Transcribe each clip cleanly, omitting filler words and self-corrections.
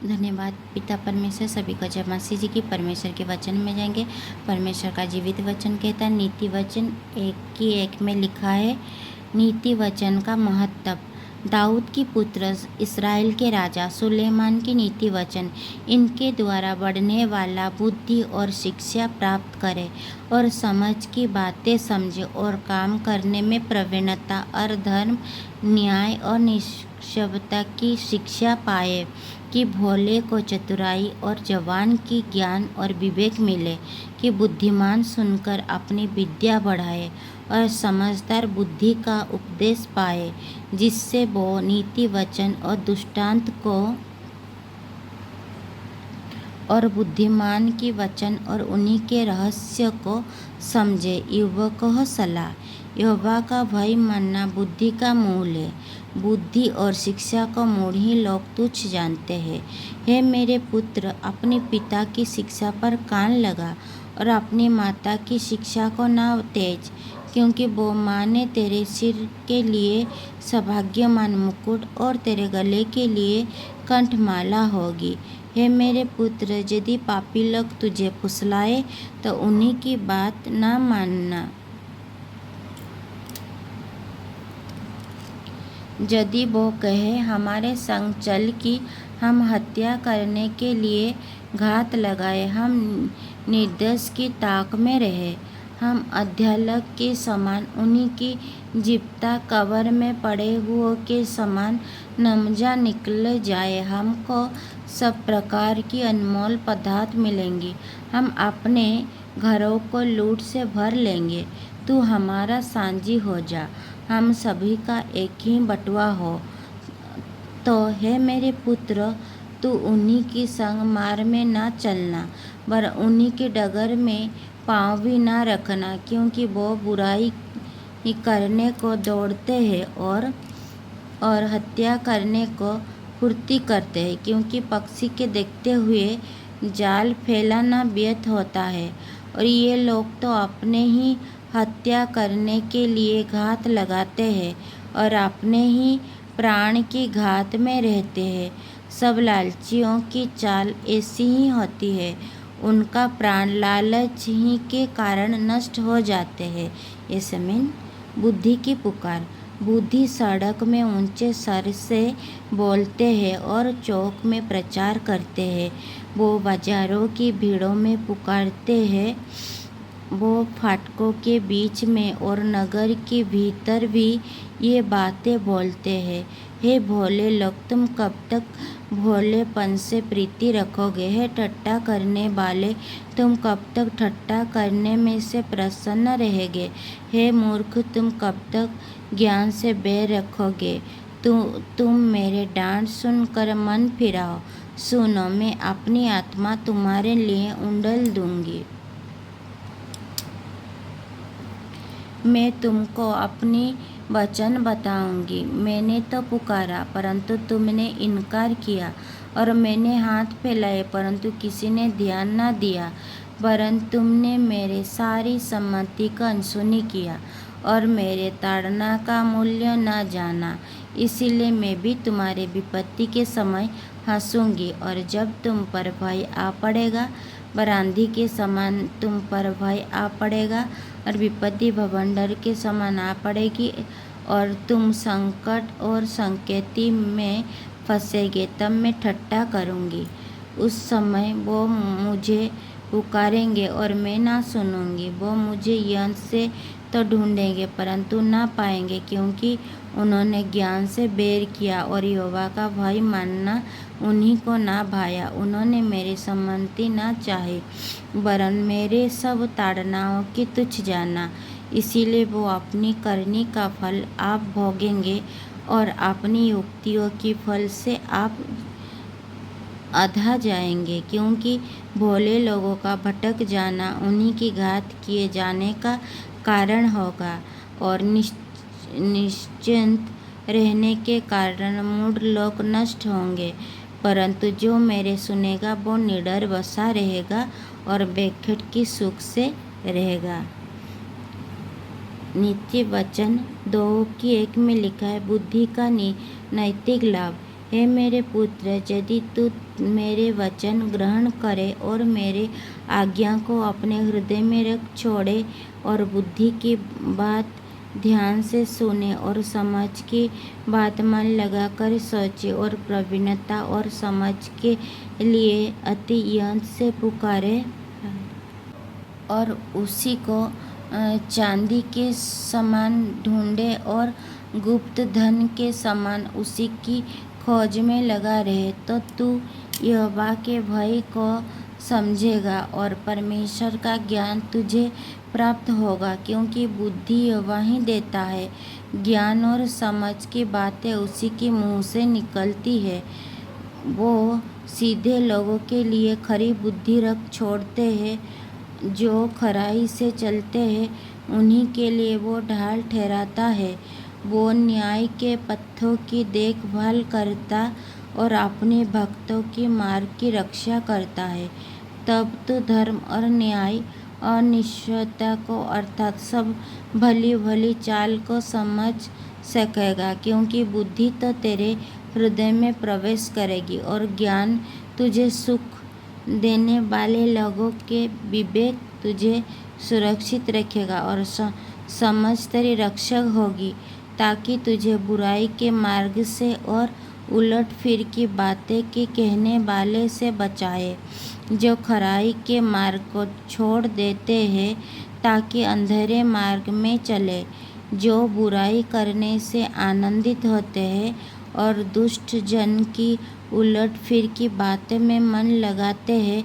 धन्यवाद। पिता परमेश्वर सभी को जय मसीह जी की। परमेश्वर के वचन में जाएंगे। परमेश्वर का जीवित वचन कहता है, नीति वचन 1:1 में लिखा है, नीति वचन का महत्व। दाऊद की पुत्र इस्राएल के राजा सुलेमान की नीति वचन इनके द्वारा बढ़ने वाला बुद्धि और शिक्षा प्राप्त करे और समझ की बातें समझे और काम करने में प्रवीणता और धर्म, न्याय और निष्पक्षता की शिक्षा पाए, कि भोले को चतुराई और जवान की ज्ञान और विवेक मिले, कि बुद्धिमान सुनकर अपनी विद्या बढ़ाए और समझदार बुद्धि का उपदेश पाए, जिससे वो नीति वचन और दृष्टांत को और बुद्धिमान की वचन और उन्हीं के रहस्य को समझे। युवकों सलाह, यहोवा का भय मानना बुद्धि का मूल है। बुद्धि और शिक्षा को मूढ़ लोग तुच्छ जानते हैं। हे मेरे पुत्र, अपने पिता की शिक्षा पर कान लगा और अपनी माता की शिक्षा को ना तेज, क्योंकि वो माँ ने तेरे सिर के लिए सौभाग्यमान मुकुट और तेरे गले के लिए कंठमाला होगी। हे मेरे पुत्र, यदि पापी लोग तुझे फुसलाए तो उन्हीं की बात ना मानना। यदि वो कहे हमारे संग चल कि हम हत्या करने के लिए घात लगाए, हम निर्दोष की ताक में रहे, हम अध्यालक के समान उन्हीं की जीविता कब्र में पड़े हुओं के समान नमजा निकल जाए, हमको सब प्रकार की अनमोल पदार्थ मिलेंगी, हम अपने घरों को लूट से भर लेंगे। तू हमारा साझी हो जा, हम सभी का एक ही बटुआ हो। तो हे मेरे पुत्र, तू उन्हीं की संग मार में ना चलना, पर उन्हीं की डगर में पाँव भी ना रखना, क्योंकि वो बुराई करने को दौड़ते हैं और हत्या करने को फुर्ती करते हैं, क्योंकि पक्षी के देखते हुए जाल फैलाना व्यर्थ होता है, और ये लोग तो अपने ही हत्या करने के लिए घात लगाते हैं और अपने ही प्राण की घात में रहते हैं। सब लालचियों की चाल ऐसी ही होती है, उनका प्राण लालच ही के कारण नष्ट हो जाते हैं। यसमीन बुद्धि की पुकार। बुद्धि सड़क में ऊंचे स्वर से बोलते हैं और चौक में प्रचार करते हैं। वो बाजारों की भीड़ों में पुकारते हैं, वो फाटकों के बीच में और नगर के भीतर भी ये बातें बोलते हैं। हे भोले लोग, तुम कब तक भोलेपन से प्रीति रखोगे? हे ठट्ठा करने वाले, तुम कब तक ठट्ठा करने में से प्रसन्न रहेंगे? हे मूर्ख, तुम कब तक ज्ञान से बैर रखोगे? तुम मेरे डांट सुनकर मन फिराओ। सुनो, मैं अपनी आत्मा तुम्हारे लिए उंडेल दूंगी। मैं तुमको अपनी वचन बताऊंगी। मैंने तो पुकारा परंतु तुमने इनकार किया, और मैंने हाथ फैलाए परंतु किसी ने ध्यान न दिया। परंतु तुमने मेरे सारी सम्मति का अनसुनी किया और मेरे ताड़ना का मूल्य न जाना। इसीलिए मैं भी तुम्हारे विपत्ति के समय हंसूंगी, और जब तुम पर भय आ पड़ेगा, बरांधी के समान तुम पर भय आ पड़ेगा और विपत्ति भवंडर के समान आ पड़ेगी, और तुम संकट और संकेती में फंसेगे, तब मैं ठट्ठा करूंगी। उस समय वो मुझे पुकारेंगे और मैं ना सुनूंगी। वो मुझे यंत्र से तो ढूंढेंगे परंतु ना पाएंगे, क्योंकि उन्होंने ज्ञान से बैर किया और यहोवा का भय मानना उन्हीं को ना भाया। उन्होंने मेरी सम्मति ना चाही, वरन मेरे सब ताड़नाओं की तुच्छ जाना। इसीलिए वो अपनी करनी का फल आप भोगेंगे और अपनी युक्तियों की फल से आप अधा जाएंगे, क्योंकि भोले लोगों का भटक जाना उन्हीं की घात किए जाने का कारण होगा, और निश्चिंत रहने के कारण मूढ़ लोग नष्ट होंगे। परंतु जो मेरे सुनेगा वो निडर बसा रहेगा और बेखट की सुख से रहेगा। नीति वचन 2:1 में लिखा है, बुद्धि का नैतिक लाभ। हे मेरे पुत्र, यदि तू मेरे वचन ग्रहण करे और मेरे आज्ञा को अपने हृदय में रख छोड़े और बुद्धि की बात ध्यान से सुने और समझ की बात मन लगाकर सोचे और प्रवीणता और समझ के लिए अतियंत से पुकारे और उसी को चांदी के समान ढूंढे और गुप्त धन के समान उसी की खोज में लगा रहे, तो तू यहोवा के भय को समझेगा और परमेश्वर का ज्ञान तुझे प्राप्त होगा, क्योंकि बुद्धि यहोवा ही देता है। ज्ञान और समझ की बातें उसी के मुंह से निकलती है। वो सीधे लोगों के लिए खरी बुद्धि रख छोड़ते हैं, जो खराई से चलते हैं उन्हीं के लिए वो ढाल ठहराता है। वो न्याय के पथों की देखभाल करता और अपने भक्तों की मार्ग की रक्षा करता है। तब तो धर्म और न्याय और निश्चयता को अर्थात सब भली भली चाल को समझ सकेगा, क्योंकि बुद्धि तो तेरे हृदय में प्रवेश करेगी और ज्ञान तुझे सुख देने वाले लोगों के विवेक तुझे सुरक्षित रखेगा और समझ तेरी रक्षक होगी, ताकि तुझे बुराई के मार्ग से और उलट फिर की बातें के कहने वाले से बचाए, जो खराई के मार्ग को छोड़ देते हैं ताकि अंधेरे मार्ग में चले, जो बुराई करने से आनंदित होते हैं और दुष्ट जन की उलट फिर की बातें में मन लगाते हैं,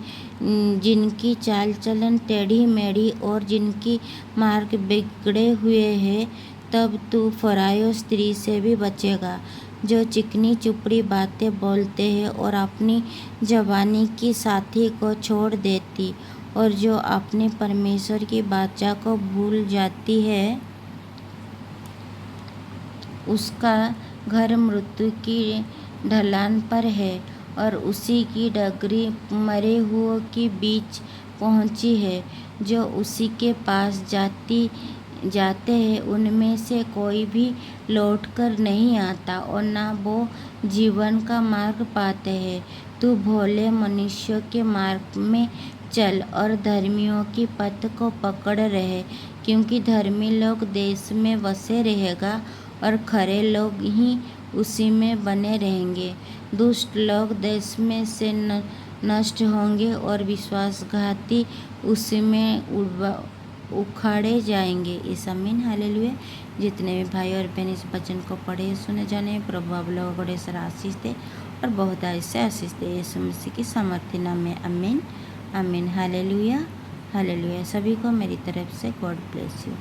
जिनकी चाल चलन टेढ़ी मेढ़ी और जिनकी मार्ग बिगड़े हुए हैं। तब तू फरायो स्त्री से भी बचेगा, जो चिकनी चुपड़ी बातें बोलते हैं और अपनी जवानी की साथी को छोड़ देती और जो अपने परमेश्वर की वाचा को भूल जाती है। उसका घर मृत्यु की ढलान पर है और उसी की डगरी मरे हुओं के बीच पहुंची है। जो उसी के पास जाते हैं उनमें से कोई भी लौट कर नहीं आता और न वो जीवन का मार्ग पाते हैं। तू भोले मनुष्यों के मार्ग में चल और धर्मियों की पथ को पकड़ रहे, क्योंकि धर्मी लोग देश में बसे रहेगा और खरे लोग ही उसी में बने रहेंगे। दुष्ट लोग देश में से नष्ट होंगे और विश्वासघाती उसी में उखाड़े जाएंगे। इस आमीन हालेलुया। जितने भी भाई और बहन इस वचन को पढ़े सुने जाने, प्रभु आप लोगों को ढेर सारा आशीष दे और बहुत ऐसे आशीष दे, यीशु मसीह की सामर्थ्य नाम में आमीन आमीन हालेलुया हालेलुया। सभी को मेरी तरफ से गॉड ब्लेस यू।